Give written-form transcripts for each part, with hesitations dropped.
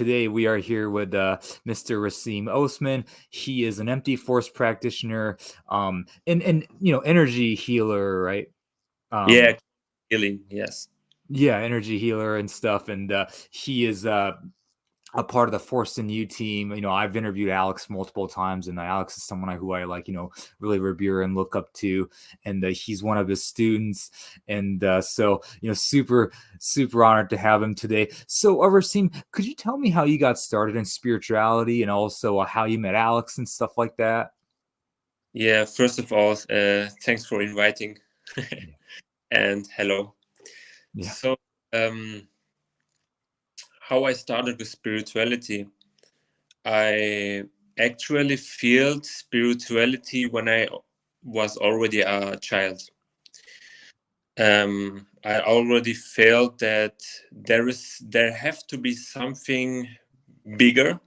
Today we are here with Mr. Rasim Osman. He is an empty force practitioner, and energy healer, right? Yeah, healing. Yes. Yeah, energy healer and stuff. And he is a part of the Force in You team. I've interviewed Alex multiple times, and Alex is someone who I like, really revere and look up to. And he's one of his students. And so, super, super honored to have him today. So, Rasim, could you tell me how you got started in spirituality and also how you met Alex and stuff like that? Yeah, first of all, thanks for inviting. Yeah. And hello. Yeah. So, how I started with spirituality, I actually felt spirituality when I was already a child. I already felt that there have to be something bigger.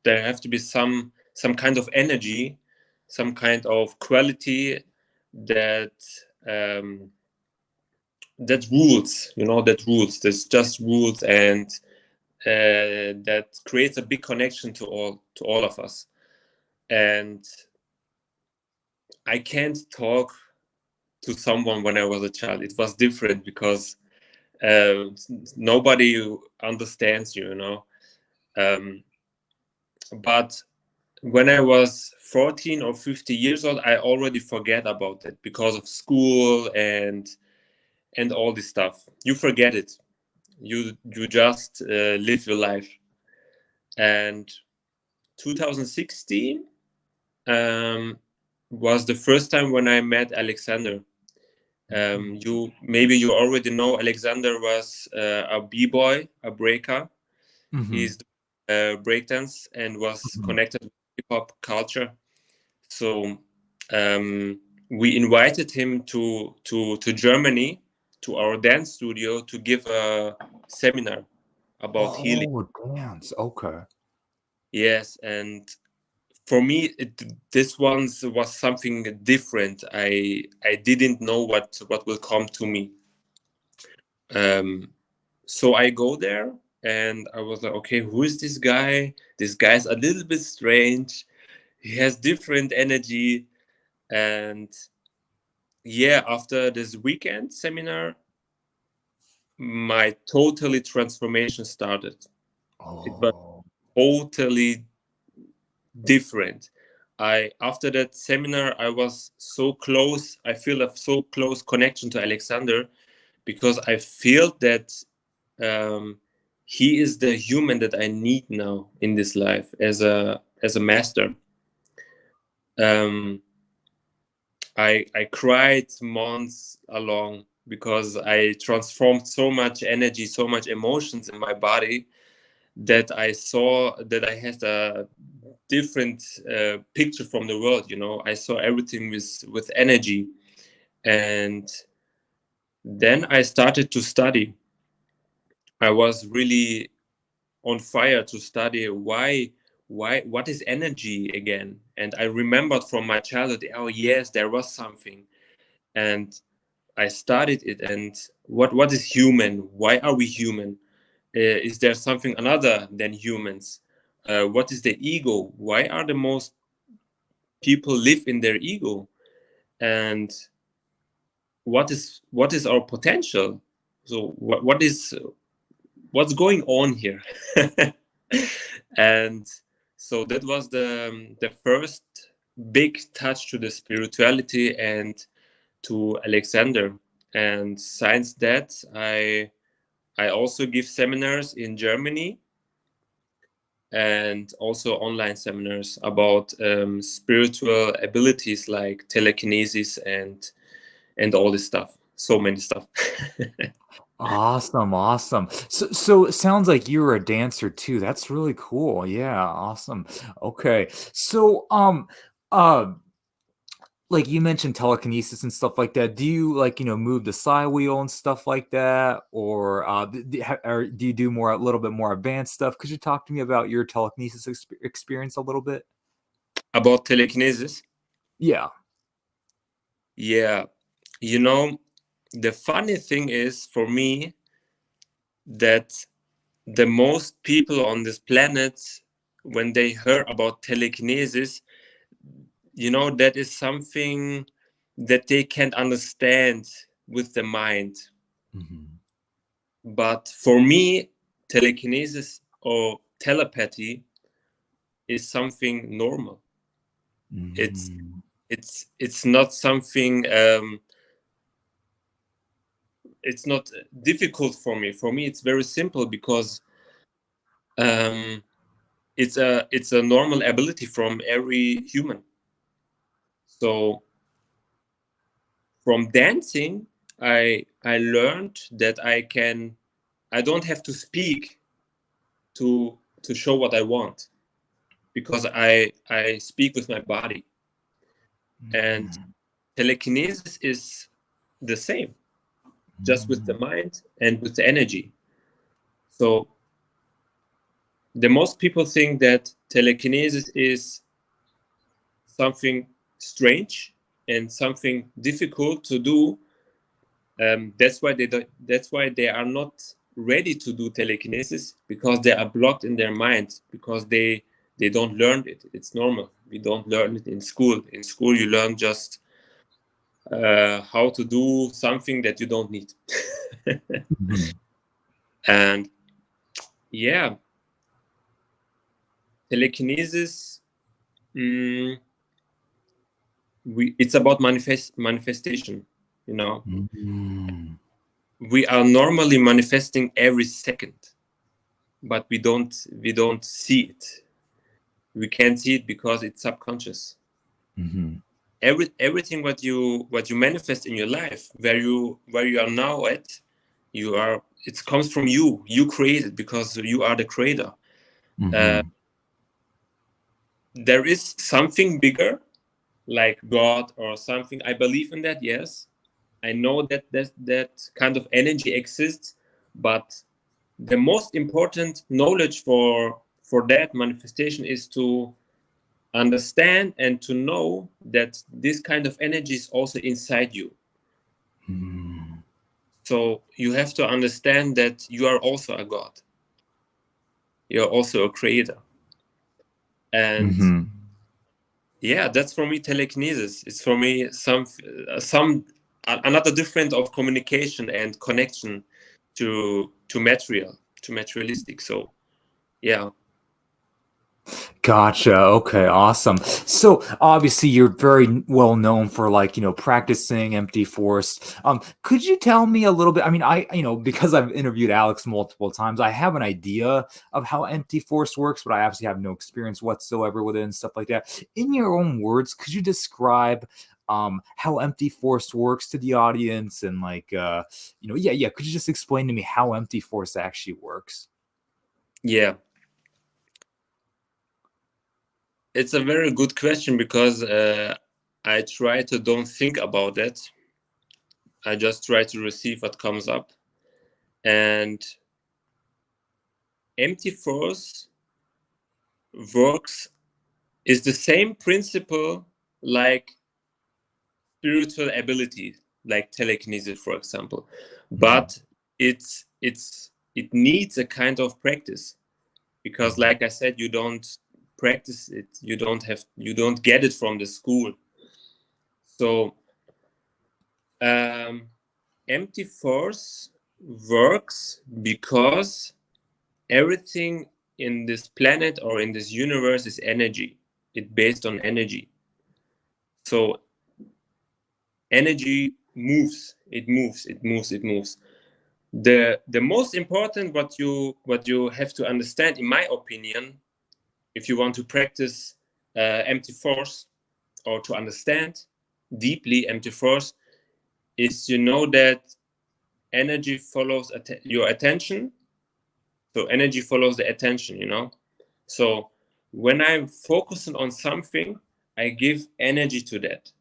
There have to be some kind of energy, some kind of quality that um, that rules. That rules. There's just rules, and that creates a big connection to all of us. And I can't talk to someone when I was a child. It was different because uh, nobody understands you. Um, but when I was 14 or 50 years old, I already forget about it because of school and all this stuff. You forget it. You just live your life. And 2016 was the first time when I met Alexander. You already know Alexander was a b-boy, a breaker. Mm-hmm. He's breakdance and was Mm-hmm. connected with hip hop culture. So we invited him to Germany, to our dance studio, to give a seminar about healing. Oh, dance. Okay. Yes, and for me, this one was something different. I didn't know what will come to me. So I go there and I was like, okay, who is this guy? This guy's a little bit strange. He has different energy. And yeah, after this weekend seminar, my totally transformation started. It was Oh. totally different. I After that seminar, I was so close. I feel a so close connection to Alexander because I feel that um, he is the human that I need now in this life as a master. Um, I cried months along because I transformed so much energy, so much emotions in my body that I saw that I had a different picture from the world. I saw everything with energy, and then I started to study. I was really on fire to study what is energy again. And I remembered from my childhood, oh yes, there was something. And I studied it. And what is human? Why are we human? Is there something another than humans? What is the ego? Why are the most people live in their ego? And what is our potential? So what's going on here? And so that was the first big touch to the spirituality and to Alexander. And since that, I also give seminars in Germany and also online seminars about spiritual abilities like telekinesis and all this stuff. So many stuff. Awesome, awesome. So it sounds like you were a dancer too. That's really cool. Yeah, awesome. Okay. So uh like you mentioned telekinesis and stuff like that. Do you like, move the side wheel and stuff like that? Or or do you do a little bit more advanced stuff? Could you talk to me about your telekinesis experience a little bit? About telekinesis. Yeah. Yeah, the funny thing is for me that the most people on this planet, when they hear about telekinesis, that is something that they can't understand with the mind. But for me, telekinesis or telepathy is something normal. It's not something, it's not difficult for me. For me, it's very simple, because it's a normal ability from every human. So from dancing, I learned that I don't have to speak to show what I want, because I speak with my body. And telekinesis is the same, just with the mind and with the energy. So the most people think that telekinesis is something strange and something difficult to do. That's why they are not ready to do telekinesis, because they are blocked in their mind, because they don't learn it. It's normal. We don't learn it in school. In school, you learn just how to do something that you don't need. And yeah, telekinesis, it's about manifestation. We are normally manifesting every second, but we don't see it. We can't see it because it's subconscious. Everything what you manifest in your life, where you are now at, it comes from you. You create it, because you are the creator. There is something bigger, like God or something. I believe in that. Yes, I know that kind of energy exists, but the most important knowledge for that manifestation is to understand and to know that this kind of energy is also inside you. So you have to understand that you are also a God. You're also a creator. And yeah, that's for me telekinesis. It's for me some another different of communication and connection to materialistic. So yeah. Gotcha. Okay, awesome. So obviously you're very well known for practicing empty force. Could you tell me a little bit? I mean, because I've interviewed Alex multiple times, I have an idea of how empty force works, but I obviously have no experience whatsoever with it and stuff like that. In your own words, could you describe how empty force works to the audience? And could you just explain to me how empty force actually works? Yeah. It's a very good question, because I try to don't think about that. I just try to receive what comes up. And empty force is the same principle like spiritual ability, like telekinesis, for example. But it needs a kind of practice, because like I said, you don't practice it, you don't get it from the school. So empty force works because everything in this planet or in this universe is energy. It's based on energy. So energy moves. It moves. The most important what you have to understand, in my opinion, if you want to practice empty force, or to understand deeply empty force, is that energy follows your attention. So energy follows the attention. So when I'm focusing on something, I give energy to that.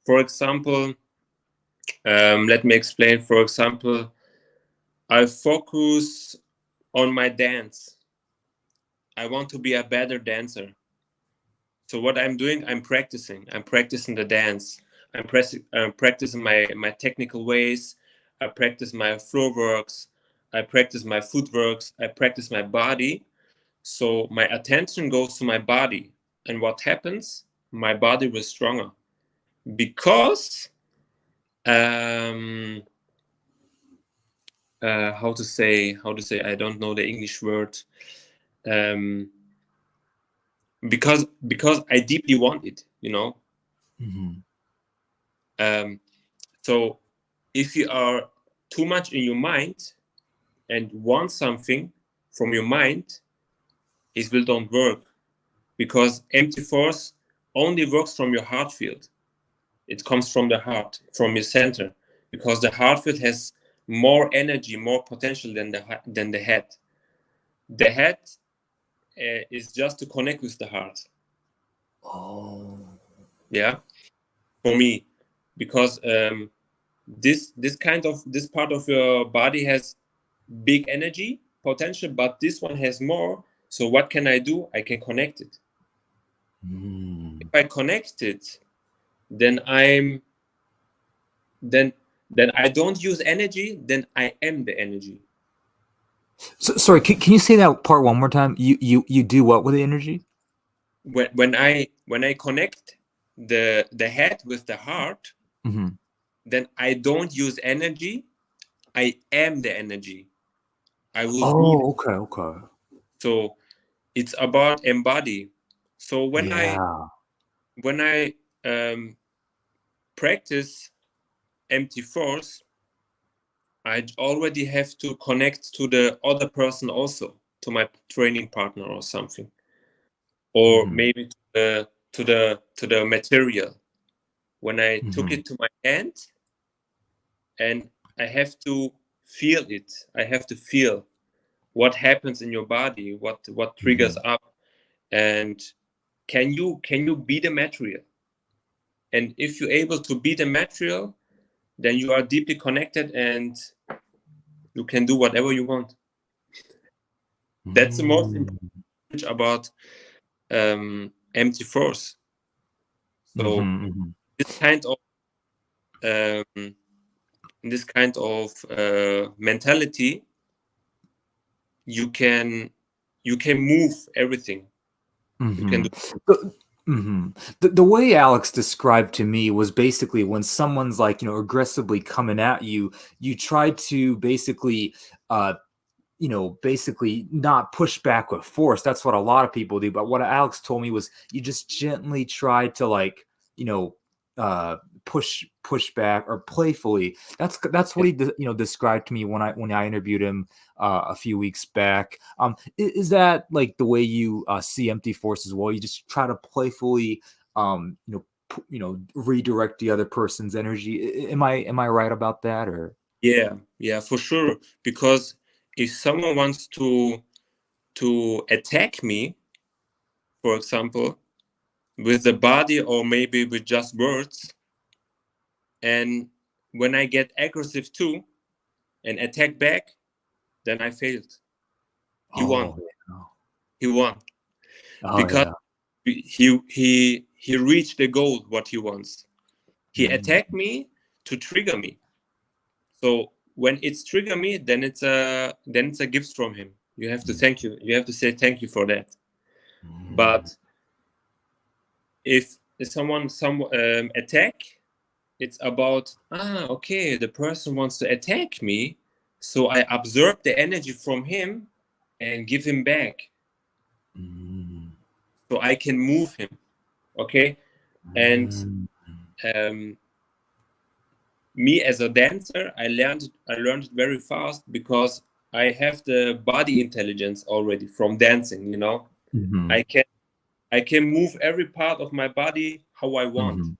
For example, let me explain. For example, I focus on my dance. I want to be a better dancer. So what I'm doing, I'm practicing the dance. I'm practicing my technical ways. I practice my floor works. I practice my footworks, I practice my body. So my attention goes to my body. And what happens? My body was stronger. Because how to say, I don't know the English word. Because I deeply want it, you know. So if you are too much in your mind and want something from your mind, it will don't work, because empty force only works from your heart field. It comes from the heart, from your center, because the heart field has more energy, more potential than the head. The head is just to connect with the heart. Oh, yeah, for me, because this part of your body has big energy potential, but this one has more. So what can I do? I can connect it. If I connect it, then then I don't use energy, then I am the energy. So, sorry, can you say that part one more time? You do what with the energy? When I connect the head with the heart, then I don't use energy, I am the energy. I will be. Okay. So it's about embody. So when I practice empty force, I already have to connect to the other person also, to my training partner or something, or maybe to the material. When I took it to my hand, and I have to feel it. I have to feel what happens in your body, what triggers up, and can you be the material? And if you're able to be the material, then you are deeply connected and you can do whatever you want. That's the most important about empty force. So this kind of mentality, you can move everything. You can do. The way Alex described to me was basically when someone's like, aggressively coming at you, you try to basically basically not push back with force. That's what a lot of people do. But what Alex told me was you just gently try to, like, push back, or playfully. That's what he described to me when I interviewed him a few weeks back. Is that like the way you see empty force as well? You just try to playfully redirect the other person's energy. Am I right about that? Or yeah, for sure. Because if someone wants to attack me, for example, with the body or maybe with just words, and when I get aggressive too and attack back, then I failed. He won. He won. Because he reached the goal what he wants. He attacked me to trigger me. So when it's trigger me, then it's a gift from him. You have to thank you. You have to say thank you for that. But if someone attack, it's about okay, the person wants to attack me, so I absorb the energy from him and give him back, so I can move him. Okay, and me as a dancer, I learned it very fast because I have the body intelligence already from dancing. I can move every part of my body how I want.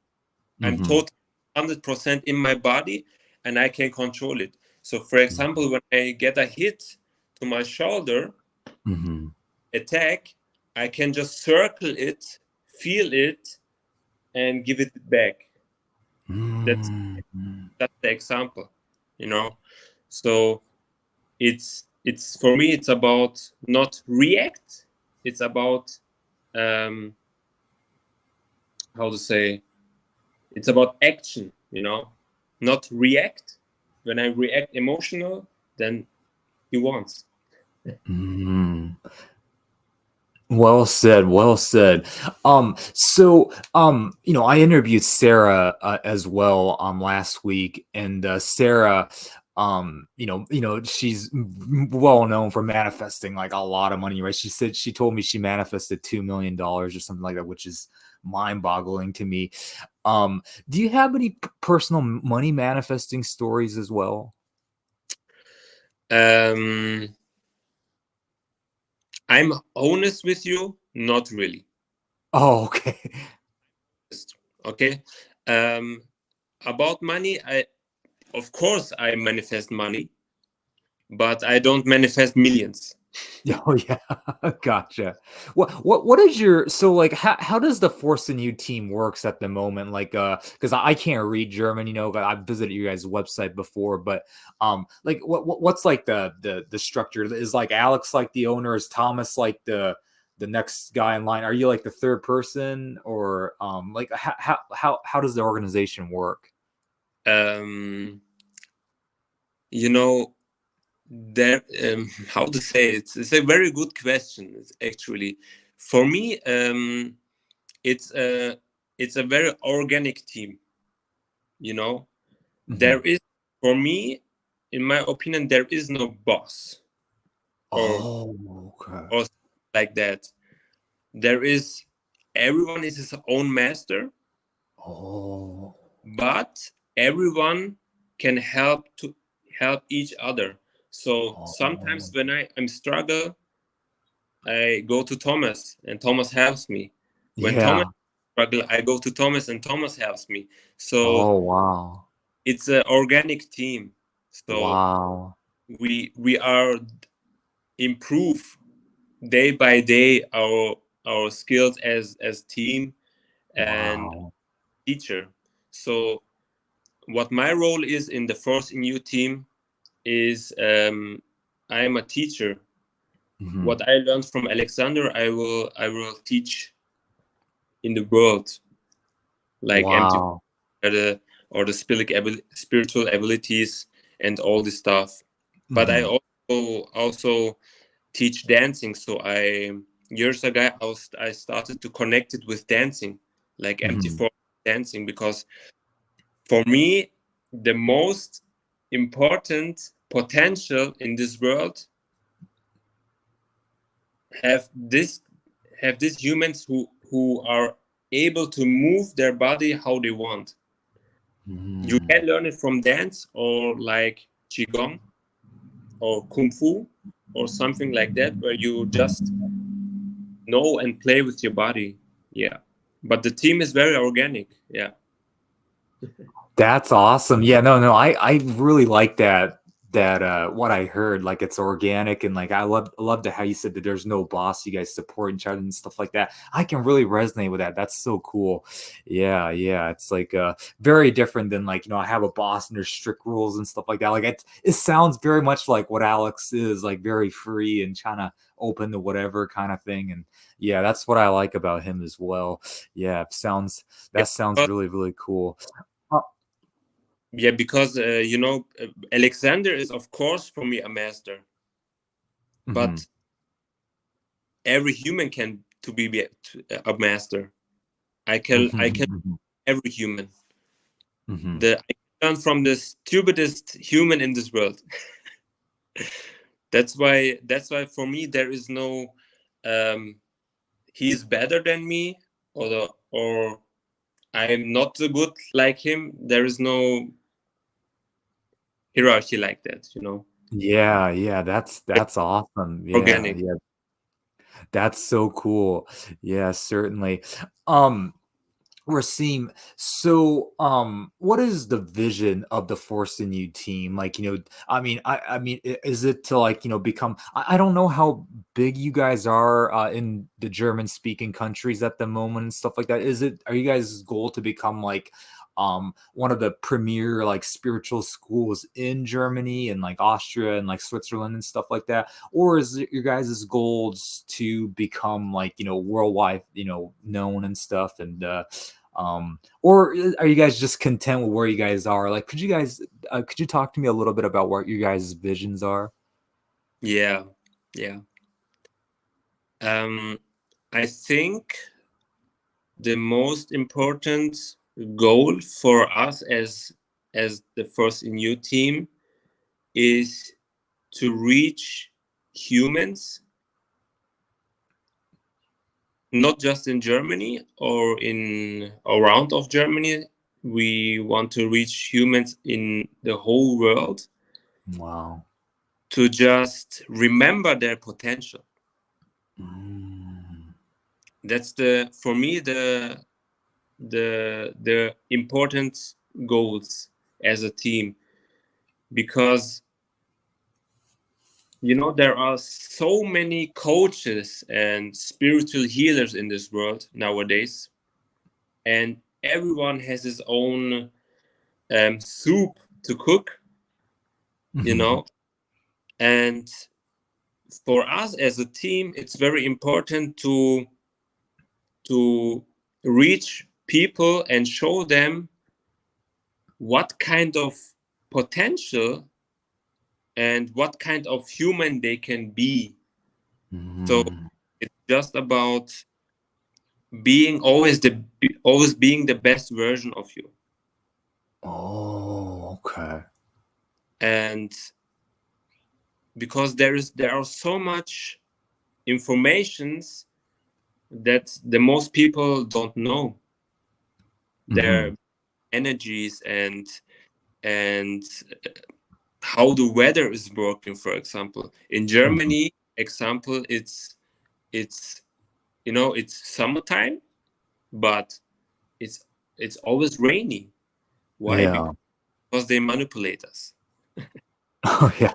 I'm totally 100% in my body, and I can control it. So, for example, when I get a hit to my shoulder, attack, I can just circle it, feel it, and give it back. That's the example, So it's for me, it's about not react. It's about how to say. It's about action, not react. When I react emotional, then he wants. Mm. Well said, well said. So I interviewed Sarah as well last week, and Sarah, she's well known for manifesting like a lot of money, right? She told me she manifested $2 million or something like that, which is mind-boggling to me. Do you have any personal money manifesting stories as well? I'm honest with you, not really. Oh, okay. Okay. About money, of course I manifest money, but I don't manifest millions. Oh yeah, gotcha. What is your so like how does the Force in You team works at the moment? Like because I can't read German, but I've visited you guys' website before, but like what's like the structure? Is like Alex like the owner? Is Thomas like the next guy in line? Are you like the third person, or like how does the organization work? You know, there how to say it? It's a very good question. Actually, for me, it's a very organic team. There is, for me, in my opinion, there is no boss or Oh, okay. or like that. There is, everyone is his own master, Oh, but everyone can help each other. So sometimes oh, when I'm struggle, I go to Thomas and Thomas helps me. When Thomas yeah. struggle, I go to Thomas and Thomas helps me. So Oh, wow. it's an organic team. So Wow. we are improve day by day our skills as team and Wow. teacher. So what my role is in the Force in You team is, I am a teacher. Mhm. What I learned from Alexander, I will teach in the world, like empty Wow. or the spiritual abilities and all this stuff. But I Mhm. also teach dancing. So years ago I started to connect it with dancing, like empty Mhm. form dancing, because for me the most important potential in this world have this have these humans who are able to move their body how they want. You Mhm. can learn it from dance or like Qigong or Kung Fu or something like that, where you just know and play with your body. Yeah. But the team is very organic. Yeah. That's awesome. Yeah, no, I really like that what I heard. Like it's organic and like I love how you said that there's no boss, you guys support each other and stuff like that. I can really resonate with that. That's so cool. Yeah, yeah. It's like very different than like, I have a boss and there's strict rules and stuff like that. Like it sounds very much like what Alex is, like very free and trying to open to whatever kind of thing. And yeah, that's what I like about him as well. Yeah, Yeah. that sounds But, really, really cool. Uh, yeah, because Alexander is of course for me a master, mhm. but every human can to be a master. I can Mhm, every human. mhm, I can learn from the stupidest human in this world. That's why for me there is no, um he's better than me, or I'm not so good like him. There is no hierarchy like that. yeah, yeah, It's that's awesome. Yeah, organic. yeah, that's so cool. Yeah, certainly. Um, Rasim, so what is the vision of the Force in You team? Like, is it to like, become I don't know how big you guys are in the German speaking countries at the moment and stuff like that. Are you guys' goal to become like one of the premier like spiritual schools in Germany and like Austria and like Switzerland and stuff like that? Or is it your guys' goals to become like, worldwide, known and stuff and or are you guys just content with where you guys are? Like, could you talk to me a little bit about what your guys' visions are? Yeah, yeah. I think the most important goal for us as the first new team is to reach humans, not just in Germany or in around of Germany. We want to reach humans in the whole world Wow. to just remember their potential. Mm. That's the for me the important goals as a team, because there are so many coaches and spiritual healers in this world nowadays, and everyone has his own soup to cook, you know. And for us as a team, it's very important to reach people and show them what kind of potential and what kind of human they can be. So Mm. it's just about being always being the best version of you. Oh, okay. And because there are so much informations that the most people don't know, Mm-hmm. their energies and how the weather is working. For example, in Mm-hmm. Germany, example, it's it's summertime, but it's it's always rainy. Why? Yeah. Because they manipulate us. Oh, yeah.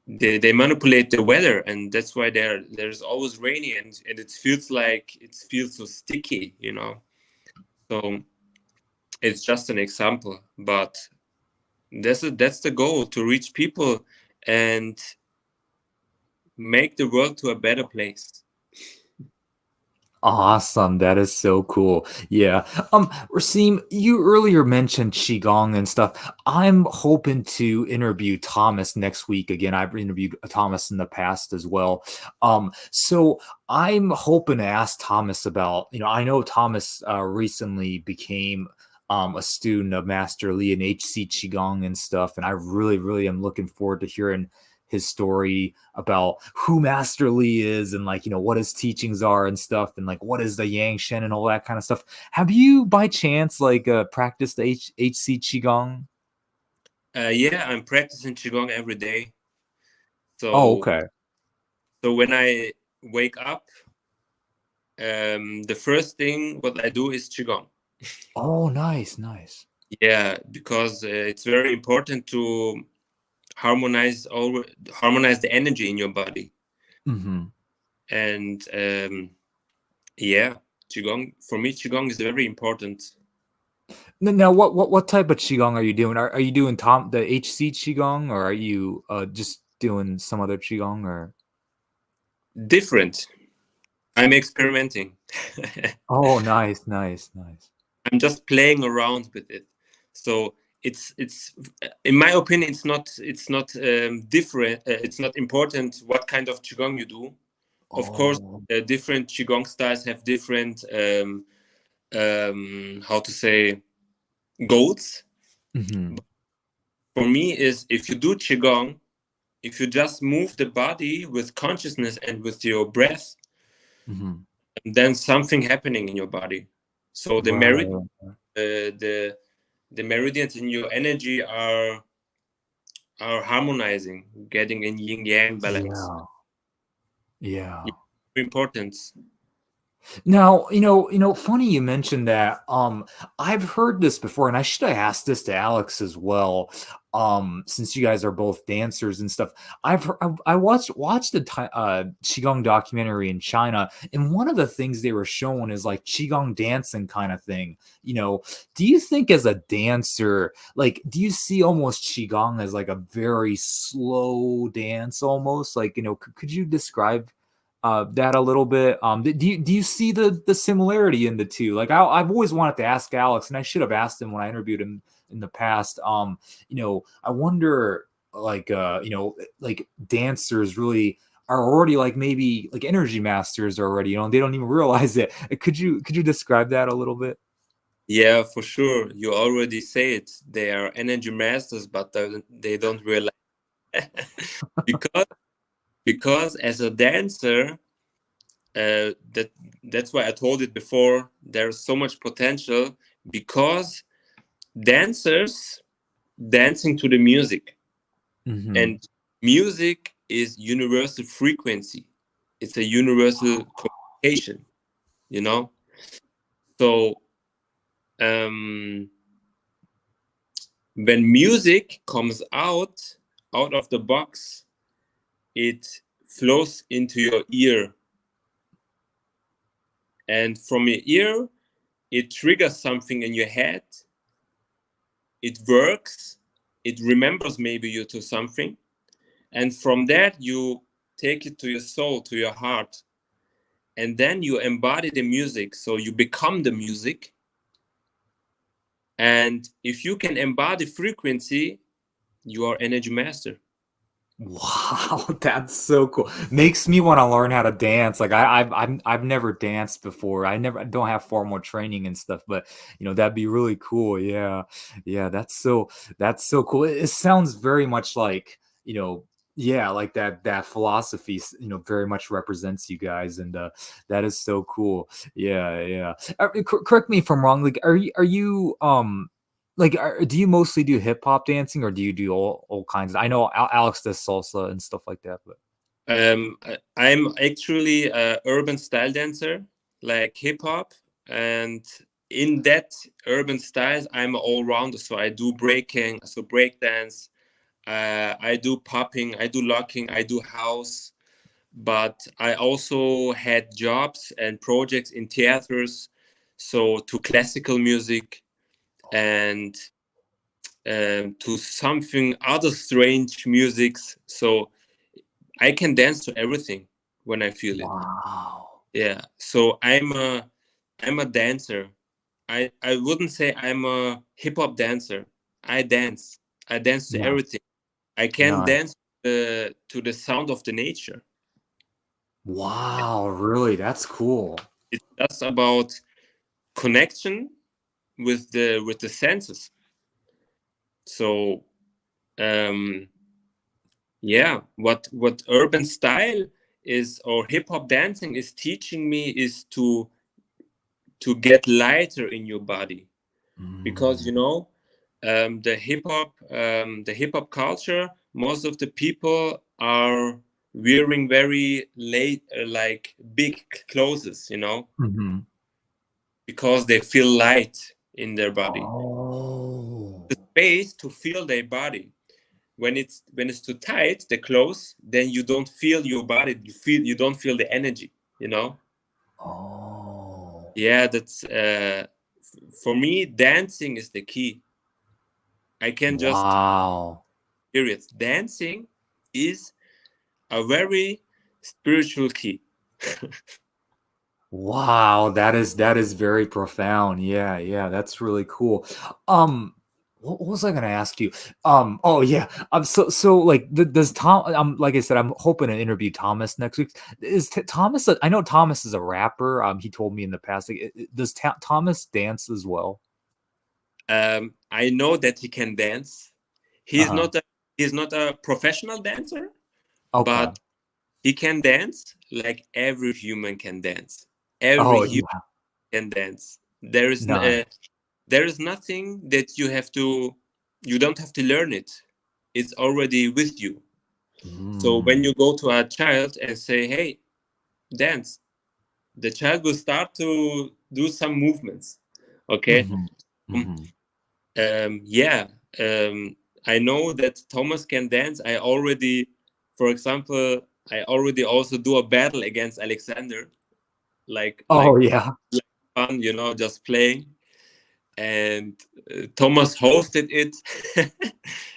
They manipulate the weather, and that's why there's always rainy, and it feels so sticky. So it's just an example, but that's the goal, to reach people and make the world to a better place. Awesome. That is so cool. Yeah. Rasim, you earlier mentioned Qigong and stuff. I'm hoping to interview Thomas next week. Again, I've interviewed Thomas in the past as well. So I'm hoping to ask Thomas about, I know Thomas recently became a student of Master Lee and HC Qigong and stuff. And I really, really am looking forward to hearing his story about who Master Lee is and what his teachings are and stuff and what is the Yang Shen and all that kind of stuff. Have you by chance practiced the HC Qigong? Yeah, I'm practicing Qigong every day. Oh, So okay. when I wake up, the first thing what I do is Qigong. Oh, nice, nice. Yeah, because it's very important to harmonize the energy in your body. Mm-hmm. And yeah, Qigong is very important. Now, what type of Qigong are you doing? Are you doing the HC Qigong, or are you just doing some other Qigong, or? Different. I'm experimenting. Oh, nice, nice, nice. I'm just playing around with it. So it's in my opinion, it's not different. It's not important what kind of qigong you do. Of course, Oh. different qigong styles have different how to say, goals. Mm-hmm. For me, is if you do qigong, if you just move the body with consciousness and with your breath, Mm-hmm. then something happening in your body. So Right. the meridians in your energy are harmonizing, getting in yin yang balance. Yeah. Yeah. Important. Now, funny you mentioned that. I've heard this before, and I should have asked this to Alex as well. Since you guys are both dancers and stuff, I watched the qigong documentary in China, and one of the things they were showing is qigong dancing kind of thing. Do you think as a dancer, do you see almost qigong as a very slow dance, almost could you describe that a little bit? Do you see the similarity in the two? I've always wanted to ask Alex, and I should have asked him when I interviewed him in the past. I wonder like like dancers really are already like maybe like energy masters already, they don't even realize it. Could you describe that a little bit? Yeah, for sure. You already say it. They are energy masters, but they don't realize because as a dancer, that's why I told it before. There's so much potential because dancers dancing to the music, Mm-hmm. and music is universal frequency. It's a universal communication. You know, so um, when music comes out of the box, it flows into your ear, and from your ear it triggers something in your head. It works, it remembers maybe you to something, and from that you take it to your soul, to your heart, and then you embody the music, so you become the music. And if you can embody frequency, you are energy master. Wow, that's so cool. Makes me want to learn how to dance. Like I've never danced before. I don't have formal training and stuff, but that'd be really cool. Yeah. Yeah, that's so cool. It sounds very much like, yeah, like that philosophy, very much represents you guys, and that is so cool. Yeah, yeah. Correct me if I'm wrong. Like, are you like, do you mostly do hip hop dancing, or do you do all kinds of? I know Alex does salsa and stuff like that, but I'm actually a urban style dancer, like hip hop, and in that urban styles, I'm all rounder. So I do breaking, so break dance. I do popping, I do locking, I do house. But I also had jobs and projects in theaters, so to classical music and to something other strange musics. So I can dance to everything when I feel it. wow, Yeah. So I'm a dancer. I wouldn't say I'm a hip hop dancer. I dance. I dance to nice, everything. I can nice. dance to the sound of the nature. Wow, really? That's cool. It's just about connection with the senses. So um, yeah, what urban style is or hip hop dancing is teaching me is to get lighter in your body, because Mm, the hip hop culture, most of the people are wearing very late like big clothes, mhm. because they feel light in their body, Oh, the space to feel their body. When it's too tight, the clothes, then you don't feel your body, you don't feel the energy. oh, Yeah, that's for me, dancing is the key. I can just wow. periods. Dancing is a very spiritual key. Wow, that is very profound. Yeah, yeah, that's really cool. Um, what was I gonna ask you? Oh yeah. So like, does Tom? Like I said, I'm hoping to interview Thomas next week. Is Thomas? I know Thomas is a rapper. He told me in the past. Like, does Thomas dance as well? I know that he can dance. Uh He's huh. not a he's not a professional dancer, Okay. but he can dance like every human can dance. Every Oh human yeah. can dance. There is nothing that you don't have to learn it. It's already with you. So when Mm. you go to a child and say, "Hey, dance," the child will start to do some movements. Okay. Hmm. Um, Hmm. yeah. I know that Thomas can dance. For example, I already also do a battle against Alexander, like Oh like yeah. fun, just playing. And Thomas hosted it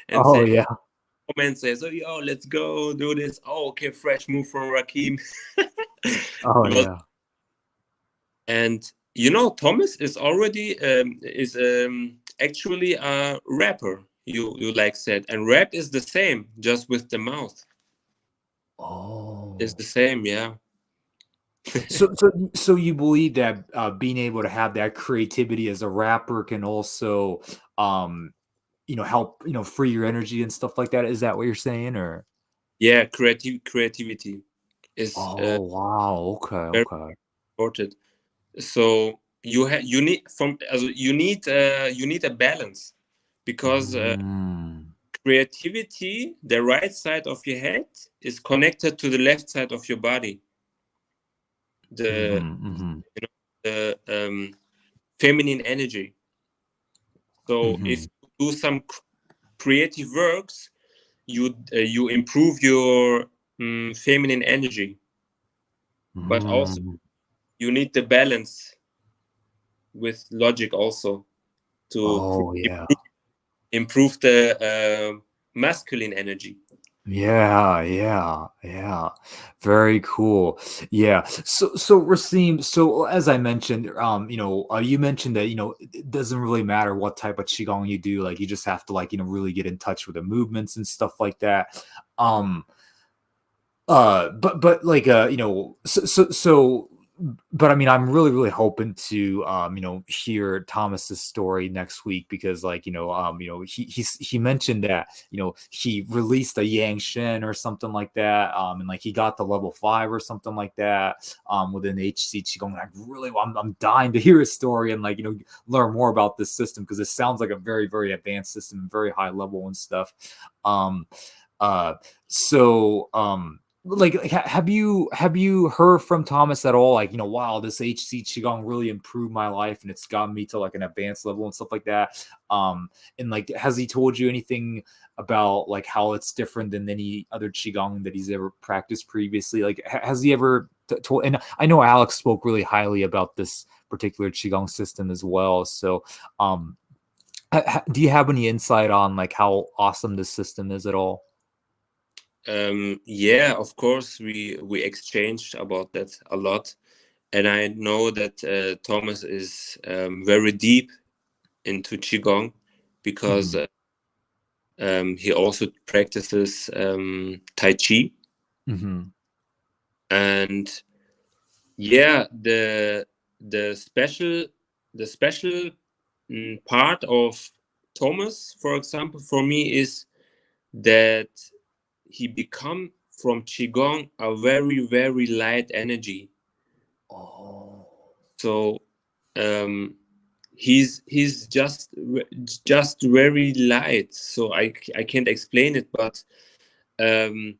and Oh say, yeah. comment says, "Oh, yo, let's go do this." Oh, okay, fresh move from Rakim. Oh It was, yeah. and Thomas is already is actually a rapper. you like said, and rap is the same, just with the mouth. Oh, It's the same, yeah. so you believe that being able to have that creativity as a rapper can also, help, free your energy and stuff like that? Is that what you're saying, or? Yeah, creativity is Oh, wow. Okay, very okay. important. So you need you need a balance, because Mm, creativity, the right side of your head, is connected to the left side of your body, the mhm, mhm, the feminine energy. So if mhm, you do some creative works, you improve your feminine energy, but also mm. you need the balance with logic also to Oh, yeah. improve the masculine energy. Yeah, yeah, yeah. Very cool. Yeah. So Rasim, so as I mentioned, you mentioned that, it doesn't really matter what type of qigong you do, like you just have to, like, really get in touch with the movements and stuff like that. Um but like, but I mean, I'm really, really hoping to, hear Thomas's story next week, because, like, he mentioned that, he released a Yang Shen or something like that, and like he got the level 5 or something like that, within HC Qigong. And I'm dying to hear his story and, like, learn more about this system, because it sounds like a very, very advanced system, very high level and stuff. Um, uh, like, have you heard from Thomas at all? Like, wow, this HC Qigong really improved my life, and it's gotten me to, like, an advanced level and stuff like that. And, like, has he told you anything about, like, how it's different than any other Qigong that he's ever practiced previously? Like, has he ever told? And I know Alex spoke really highly about this particular Qigong system as well. So, do you have any insight on, like, how awesome this system is at all? Yeah, of course, we exchanged about that a lot, and I know that Thomas is very deep into qigong, because Mhm, he also practices tai chi. mhm, And yeah, the special part of Thomas, for example, for me, is that he become from qigong a very, very light energy. Oh. So um, he's just very light. So I can't explain it, but um,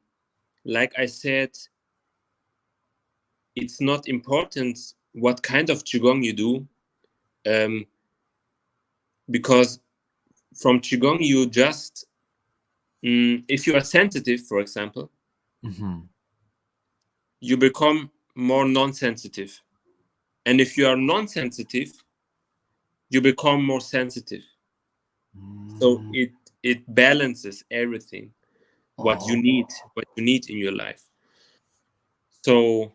like I said, it's not important what kind of qigong you do, um, because from qigong you just if you are sensitive, for example, Mhm. you become more non-sensitive, and if you are non-sensitive, you become more sensitive. So Mm. it balances everything, Oh. what you need in your life. So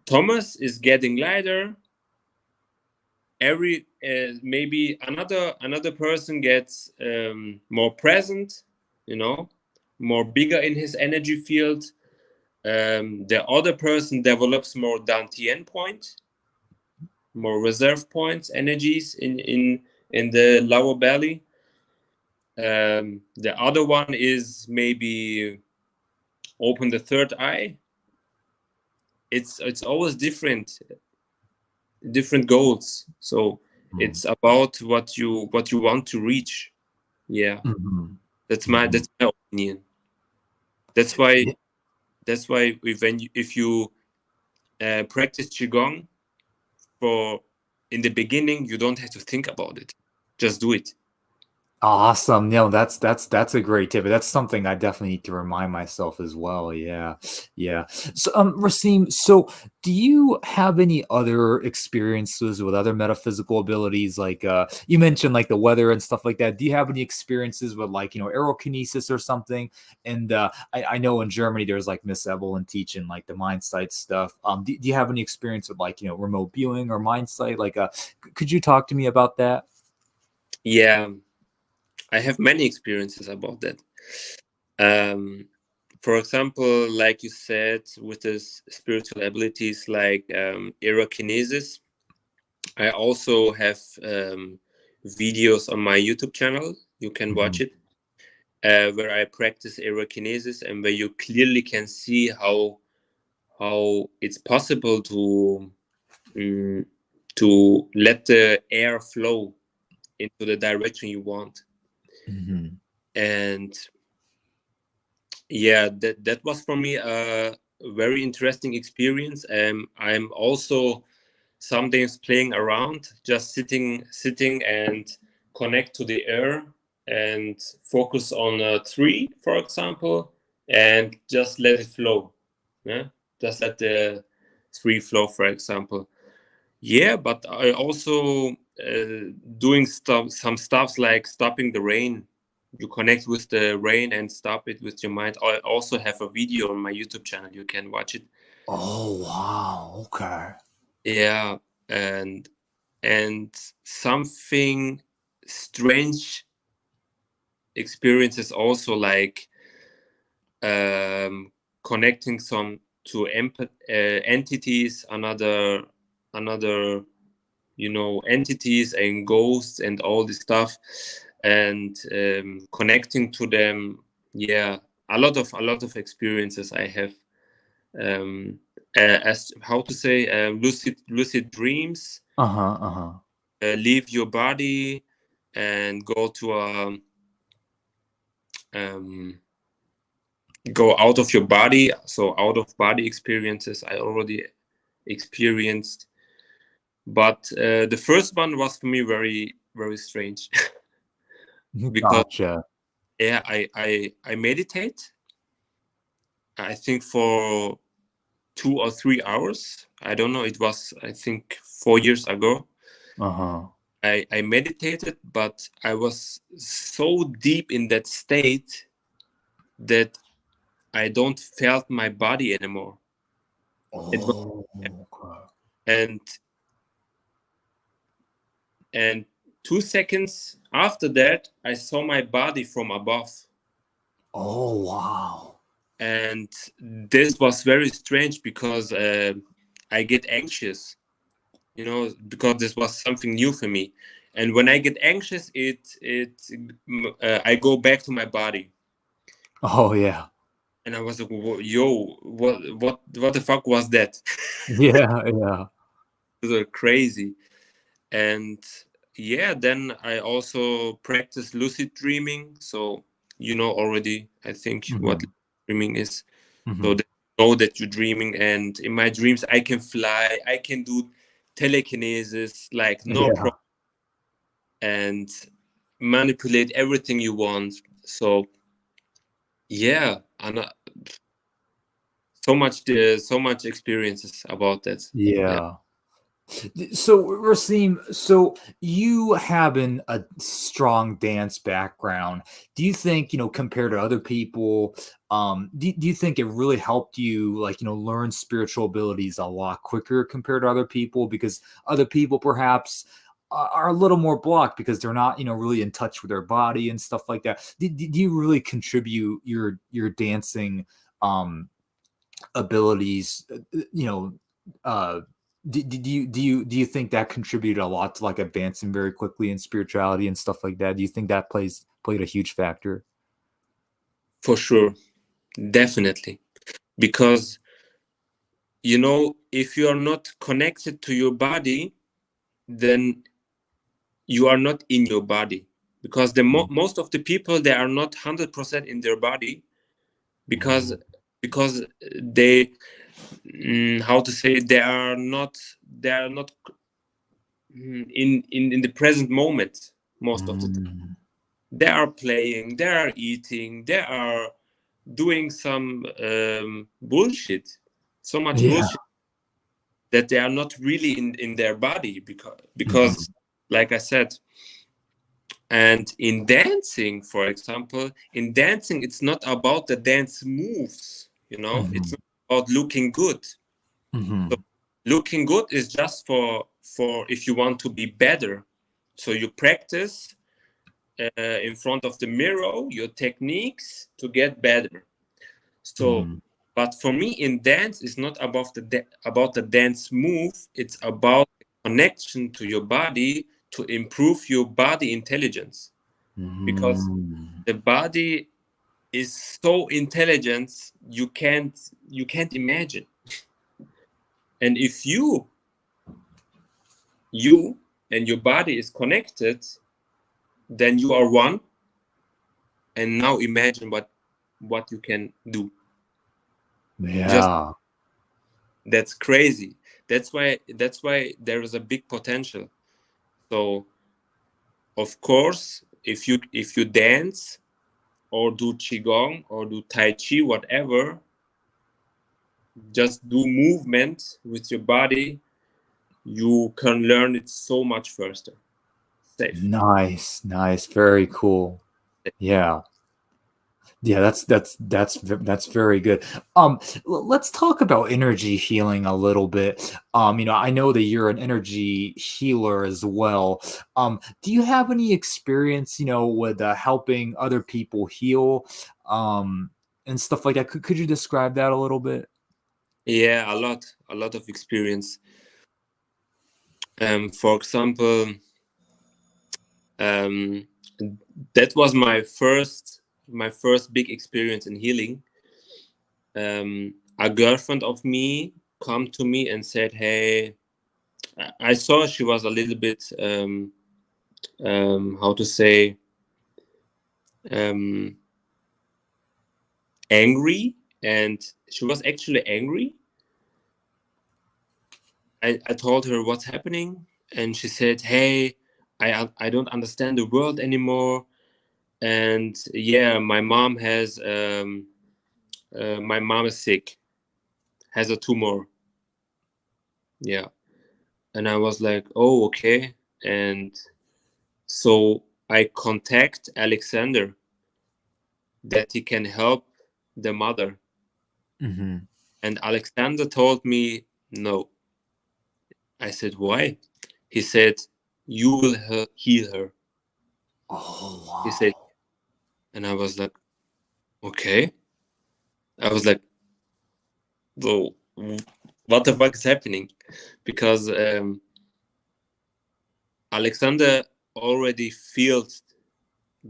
Thomas is getting lighter. Every maybe another person gets more present, more bigger in his energy field. The other person develops more Dantian point, more reserve points, energies in the lower belly. The other one is maybe open the third eye. It's always different goals. So Mm. it's about what you want to reach. Yeah, Mhm. that's my Mhm. that's my opinion. That's why Yeah. if you practice qigong, for in the beginning, you don't have to think about it. Just do it. Awesome. No, that's a great tip. That's something I definitely need to remind myself as well. Yeah. Yeah. So, Rasim, so do you have any other experiences with other metaphysical abilities? Like, you mentioned, like, the weather and stuff like that. Do you have any experiences with, like, aerokinesis or something? And I know in Germany there's, like, Miss Evelyn teaching, like, the mind sight stuff. Do you have any experience with, like, remote viewing or mind sight? Like, could you talk to me about that? Yeah, I have many experiences about that. For example, like you said, with the spiritual abilities like Telekinesis, I also have videos on my YouTube channel. You can watch it, where I practice Telekinesis, and where you clearly can see how it's possible to let the air flow into the direction you want. And yeah, that was for me a very interesting experience. I'm also sometimes playing around, just sitting and connect to the air and focus on a tree, for example, and just let it flow. Yeah, just let the tree flow, for example. Yeah, but I also doing some stuffs like stopping the rain. You connect with the rain and stop it with your mind. I also have a video on my YouTube channel. You can watch it. Oh wow! Okay. Yeah, and something strange experiences also, like connecting some to entities, another entities and ghosts and all this stuff, and connecting to them. Yeah, a lot of experiences I have. As how to say, lucid dreams. Leave your body and go to a go out of your body. So out of body experiences I already experienced, but the first one was for me very, very strange. Because Gotcha. yeah, I meditate, I think, for 2 or 3 hours. I don't know, it was, I think, 4 years ago. I meditated, but I was so deep in that state that I don't felt my body anymore. It was, and 2 seconds after that, I saw my body from above. Oh wow! And this was very strange because I get anxious, because this was something new for me. And when I get anxious, I go back to my body. Oh yeah. And I was like, yo, what the fuck was that? Yeah, yeah. It was crazy. And yeah, then I also practice lucid dreaming. So already, I think, what dreaming is. So that you know that you're dreaming, and in my dreams I can fly, I can do telekinesis like no problem, and manipulate everything you want. So yeah, and so much experiences about that. Yeah. So Rasim, so you having a strong dance background, do you think, compared to other people, do you think it really helped you, like, learn spiritual abilities a lot quicker compared to other people? Because other people perhaps are a little more blocked because they're not, really in touch with their body and stuff like that. Do you really contribute your dancing abilities, uh do you think that contributed a lot to, like, advancing very quickly in spirituality and stuff like that? Do you think that played a huge factor? For sure, definitely, because if you are not connected to your body, then you are not in your body, because most of the people, they are not 100% in their body, because they, how to say, they are not in the present moment. Most of the time they are playing, they are eating, they are doing some bullshit, so much Yeah. bullshit, that they are not really in their body, because like I said. And in dancing, for example, it's not about the dance moves, it's not about looking good. So looking good is just for if you want to be better. So you practice in front of the mirror your techniques to get better. So but for me in dance is not about the dance move, it's about the connection to your body to improve your body intelligence, because the body is so intelligent you can't imagine. And if you and your body is connected, then you are one. And now imagine what you can do. Yeah. That's crazy. That's why there is a big potential. So of course, if you dance or do qigong or do tai chi, whatever, just do movement with your body, you can learn it so much faster. Safe. Nice. Very cool. Yeah. Yeah, that's very good. Let's talk about energy healing a little bit. I know that you're an energy healer as well. Do you have any experience, with helping other people heal, and stuff like that? Could you describe that a little bit? Yeah, a lot of experience. For example, that was my first big experience in healing. A girlfriend of me come to me and said, "Hey," I saw she was a little bit how to say, angry, and she was actually angry. I told her what's happening, and she said, "Hey, I don't understand the world anymore, and yeah, my mom is sick, has a tumor." Yeah, and I was like, "Oh, okay." And so I contact Alexander that he can help the mother, and Alexander told me no. I said, "Why?" He said, "You will heal her." Oh, wow. He said, and I was like, "Okay." I was like, "Whoa, what the fuck is happening?" Because Alexander already feels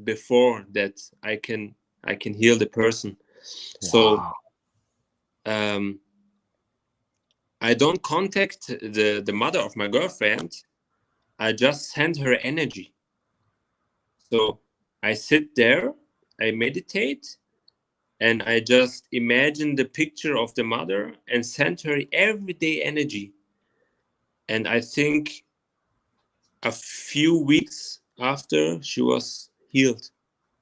before that I can heal the person. So I don't contact the mother of my girlfriend. I just send her energy. So I sit there, I meditate, and I just imagine the picture of the mother and send her everyday energy. And I think a few weeks after, she was healed.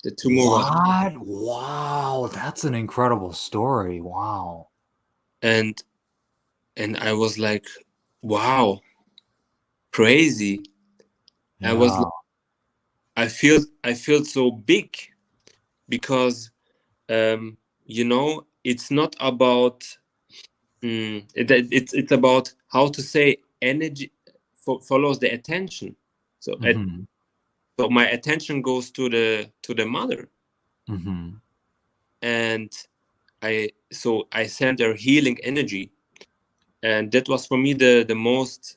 The tumor was. What? Wow, that's an incredible story. Wow. And I was like, wow, crazy. I was Yeah. I feel so big, because it's not about it's about how to say energy follows the attention. So so my attention goes to the mother, and I send her healing energy, and that was for me the most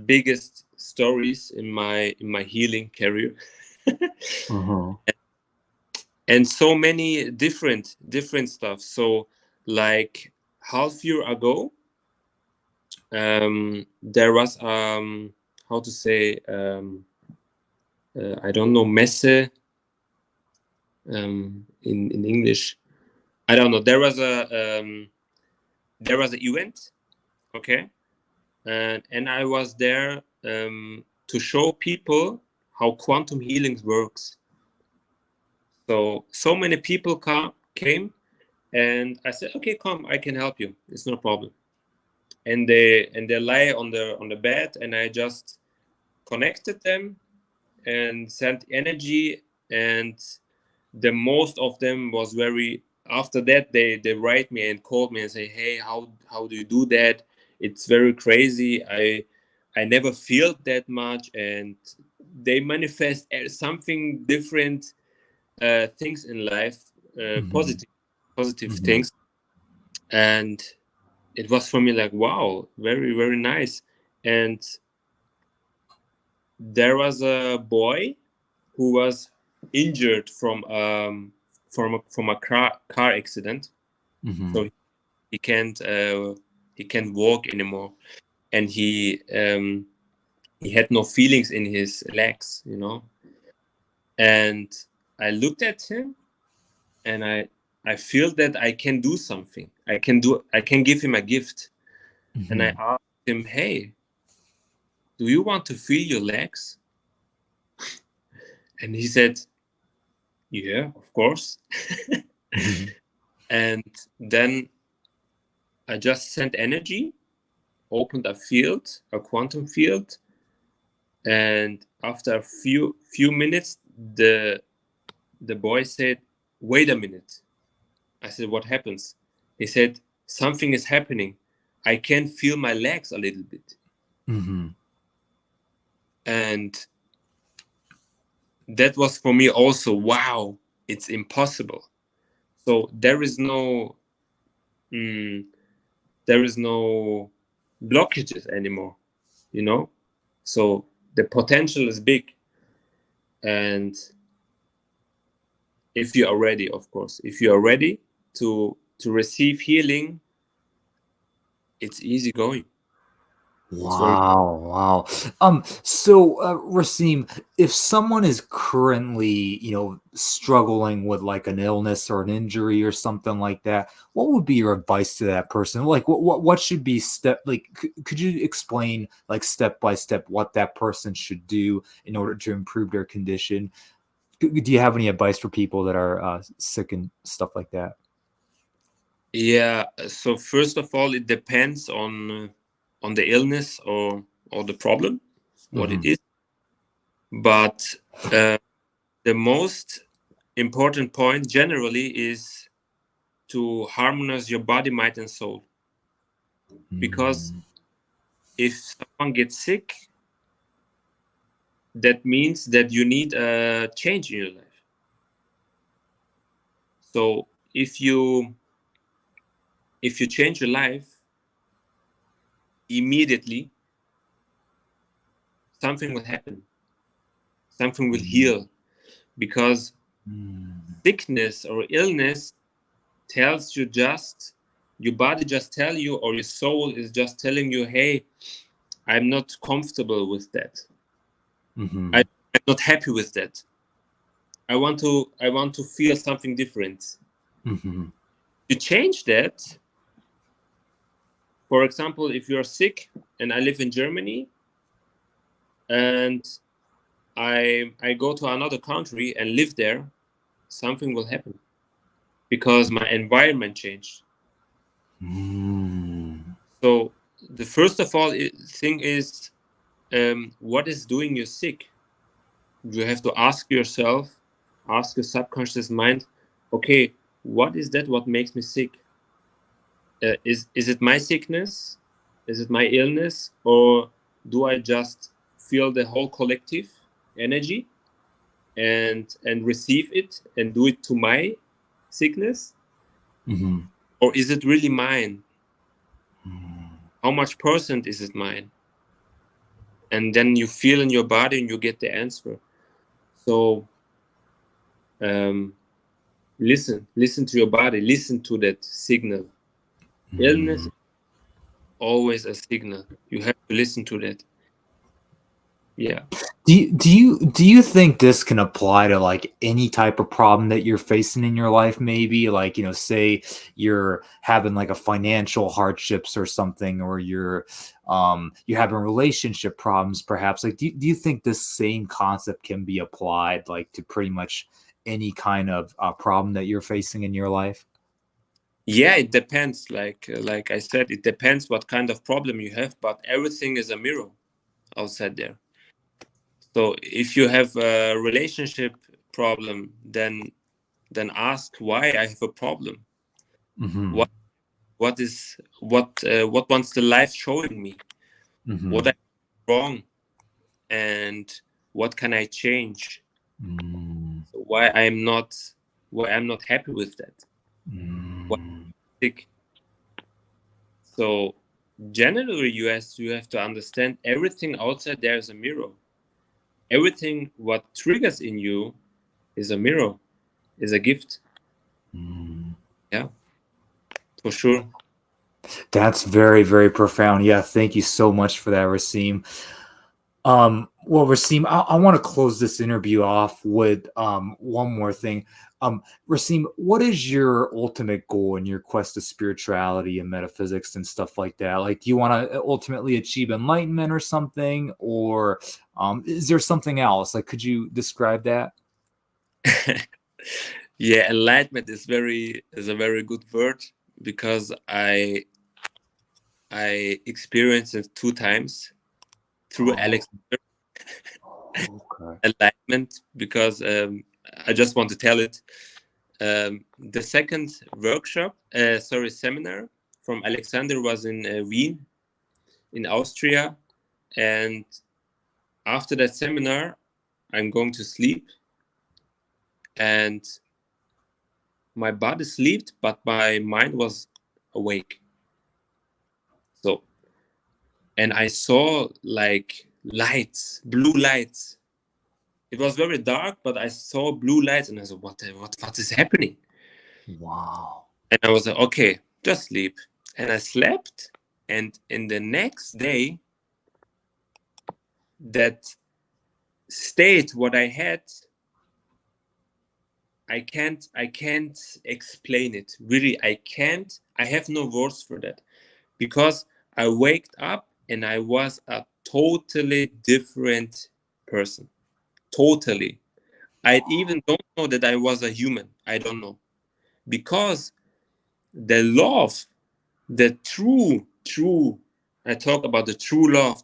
biggest stories in my healing career. And so many different stuff. So like half year ago, there was how to say, I don't know, messe, in English, I don't know. There was an event, okay, and I was there to show people how quantum healing works. So many people came, and I said, "Okay, come, I can help you. It's no problem." And they lie on the bed, and I just connected them and sent energy, and the most of them was very. After that, they write me and called me and say, "Hey, how do you do that? It's very crazy. I never felt that much, and they manifest something different, things in life, positive things. And it was for me like, wow, very, very nice. And there was a boy who was injured from a car accident. So he can't walk anymore, and he had no feelings in his legs, you know. And I looked at him, and I feel that I can do something. I can give him a gift. And I asked him, hey, do you want to feel your legs? And he said, yeah, of course. And then I just sent energy, opened a field, a quantum field, and after a few minutes, the boy said, wait a minute. I said, what happens? He said, something is happening. I can feel my legs a little bit. And that was for me also, wow, it's impossible. So there is no blockages anymore, you know. So the potential is big. And if you are ready, of course, if you are ready to receive healing, it's easy going. Wow. So, Rasim, if someone is currently, struggling with like an illness or an injury or something like that, what would be your advice to that person? Like, what should be could you explain like step by step what that person should do in order to improve their condition? Do you have any advice for people that are sick and stuff like that? Yeah. So first of all, it depends on the illness or the problem, what it is. But the most important point generally is to harmonize your body, mind, and soul. Because if someone gets sick, that means that you need a change in your life. So if you change your life immediately, something will happen. Something will heal, because sickness or illness tells you your body just tell you, or your soul is just telling you, hey, I'm not comfortable with that. I'm not happy with that. I want to feel something different. To change that, for example, if you're sick and I live in Germany and I go to another country and live there, something will happen because my environment changed. So the first of all thing is, what is doing you sick? You have to ask yourself, ask your subconscious mind, okay, what is that? What makes me sick? Is it my sickness? Is it my illness? Or do I just feel the whole collective energy and receive it and do it to my sickness? Or is it really mine? How much percent is it mine? And then you feel in your body and you get the answer. So listen to your body, listen to that signal. Illness, always a signal. You have to listen to that. Yeah. Do you think this can apply to like any type of problem that you're facing in your life? Maybe like, say you're having like a financial hardships or something, or you're having relationship problems, perhaps. Like, do you think this same concept can be applied like to pretty much any kind of problem that you're facing in your life? Yeah, it depends. Like I said, it depends what kind of problem you have, but everything is a mirror outside there. So if you have a relationship problem, then ask why I have a problem. What wants the life showing me? What I did wrong, and What can I change? Mm. So why I'm not happy with that? Why Mm. I'm sick? So generally, you have to understand everything outside there is a mirror. Everything what triggers in you is a mirror, is a gift. Mm. Yeah, for sure. That's very, very profound. Yeah, thank you so much for that, Rasim. Well, Rasim, I want to close this interview off with one more thing. Rasim, what is your ultimate goal in your quest to spirituality and metaphysics and stuff like that? Like, do you want to ultimately achieve enlightenment or something, or is there something else? Like, could you describe that? Yeah, enlightenment is a very good word, because I experienced it 2 times through Oh, Alex okay. enlightenment, because I just want to tell it. The second seminar from Alexander was in Wien, in Austria, and after that seminar, I'm going to sleep, and my body slept, but my mind was awake. So, and I saw like lights, blue lights. It was very dark, but I saw blue lights, and I said, what is happening?" Wow. And I was like, "Okay, just sleep." And I slept, and in the next day, that state what I had, I can't explain it. Really, I can't. I have no words for that, because I waked up and I was a totally different person. Totally. I even don't know that I was a human. I don't know. Because the love, the true, I talk about the true love,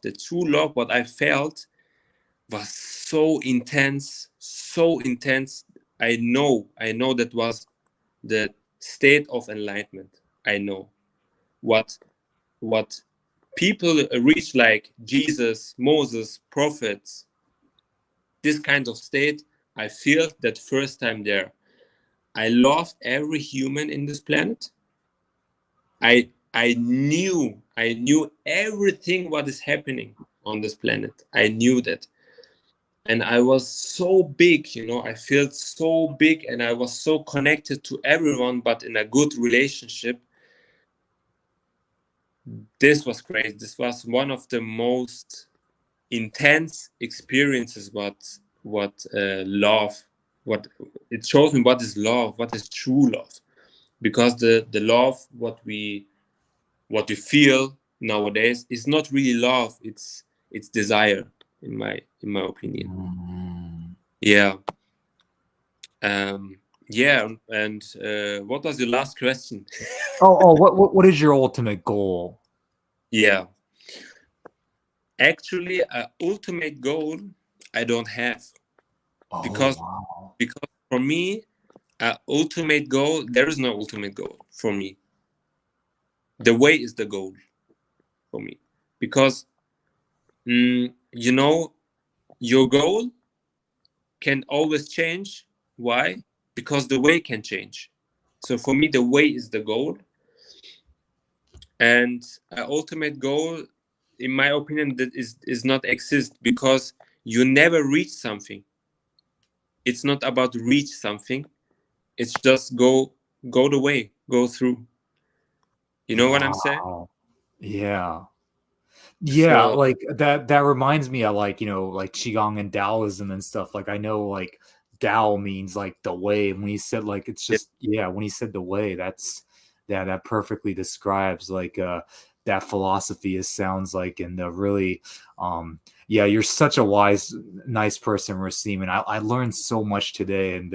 what I felt was so intense. I know that was the state of enlightenment. I know what what people reach, like Jesus, Moses, prophets, this kind of state. I feel that first time there. I loved every human in this planet. I knew everything what is happening on this planet. I knew that. And I was so big, I felt so big, and I was so connected to everyone, but in a good relationship. This was crazy. This was one of the most intense experiences, what love, what it shows me, what is love, what is true love. Because the love what we feel nowadays is not really love. It's desire, in my opinion. Mm. Yeah. Yeah. And what was your last question? What is your ultimate goal? Yeah, actually, ultimate goal I don't have. Oh, because wow. because for me, ultimate goal, there is no ultimate goal for me. The way is the goal for me. Because your goal can always change. Why? Because the way can change. So for me, the way is the goal. And ultimate goal, in my opinion, that is not exist, because you never reach something. It's not about reach something. It's just go the way, go through. You know what I'm saying? Wow. Yeah. Yeah, So like that reminds me of like, like Qigong and Taoism and stuff. Like I know like Tao means like the way. And when he said like it's yeah, just yeah, when he said the way, that perfectly describes like that philosophy is sounds like and the really yeah, you're such a wise, nice person, Rasim. And I learned so much today. And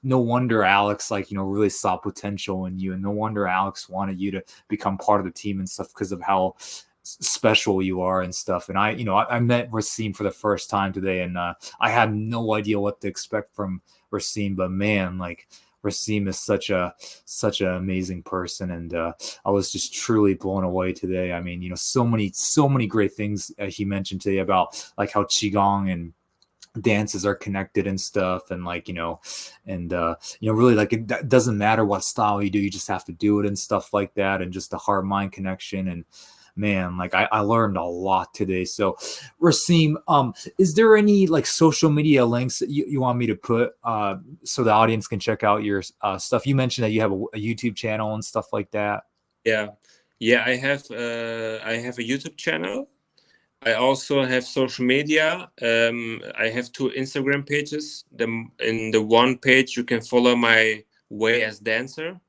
no wonder Alex like, really saw potential in you. And no wonder Alex wanted you to become part of the team and stuff because of how special you are and stuff. And I met Rasim for the first time today, and I had no idea what to expect from Rasim, but man, like Rasim is such an amazing person, and I was just truly blown away today. I mean, so many great things he mentioned today about like how qigong and dances are connected and stuff, and like, and really, like, it doesn't matter what style you do, you just have to do it and stuff like that, and just the heart mind connection. And man, like, I learned a lot today. So Rasim, is there any like social media links that you want me to put so the audience can check out your stuff? You mentioned that you have a YouTube channel and stuff like that. Yeah, I have a YouTube channel. I also have social media. I have 2 Instagram pages. In the one page you can follow my way as dancer,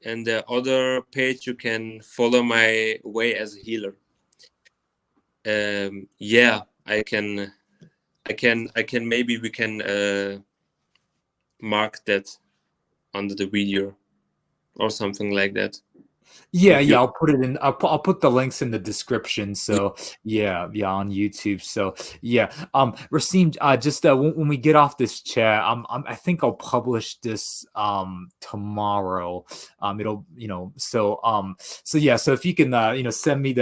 and the other page you can follow my way as a healer. Yeah, I can maybe we can mark that under the video or something like that. Yeah, You, I'll put it in. I'll put the links in the description. So yeah, on YouTube. So yeah, Rasim, just when we get off this chat, I think I'll publish this tomorrow. It'll so yeah. So if you can send me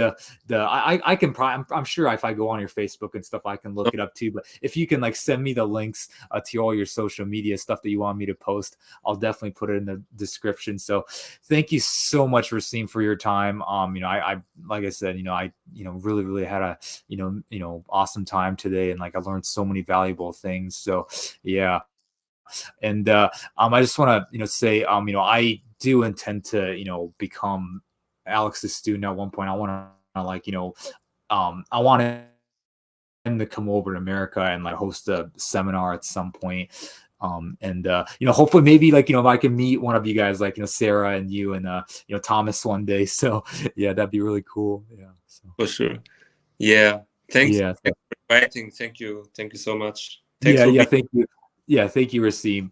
I can probably, I'm sure if I go on your Facebook and stuff, I can look it up too. But if you can like send me the links to all your social media stuff that you want me to post, I'll definitely put it in the description. So thank you so much, Rasim, for your time. I like I said, I really had a awesome time today, and like I learned so many valuable things. So yeah, and I just want to say I do intend to become Alex's student at one point. I want to I want him to come over to America and like host a seminar at some point. And hopefully maybe like if I can meet one of you guys, like Sarah and you and Thomas one day. So yeah, that'd be really cool. Yeah, so for sure. Yeah, thanks, yeah, thanks for inviting. Thank you so much. Thanks yeah, for being. thank you. Yeah, thank you, Rasim.